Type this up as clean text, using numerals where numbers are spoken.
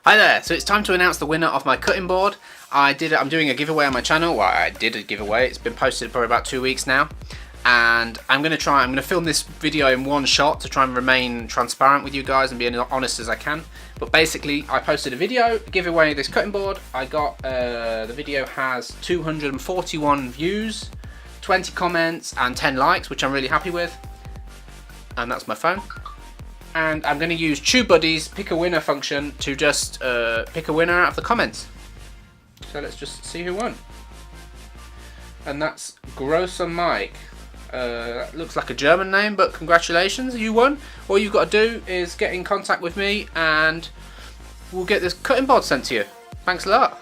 Hi there, so it's time to announce the winner of my cutting board. I'm doing a giveaway on my channel. Well, I did a giveaway. It's been posted for about 2 weeks now. And I'm going to film this video in one shot to try and remain transparent with you guys and be as honest as I can. But basically, I posted a video, give away this cutting board. I got, the video has 241 views, 20 comments and 10 likes, which I'm really happy with. And that's my phone. And I'm going to use TubeBuddy's pick a winner function to just pick a winner out of the comments. So let's just see who won. And that's Grosser Mike. That looks like a German name, but congratulations, you won. All you've got to do is get in contact with me and we'll get this cutting board sent to you. Thanks a lot.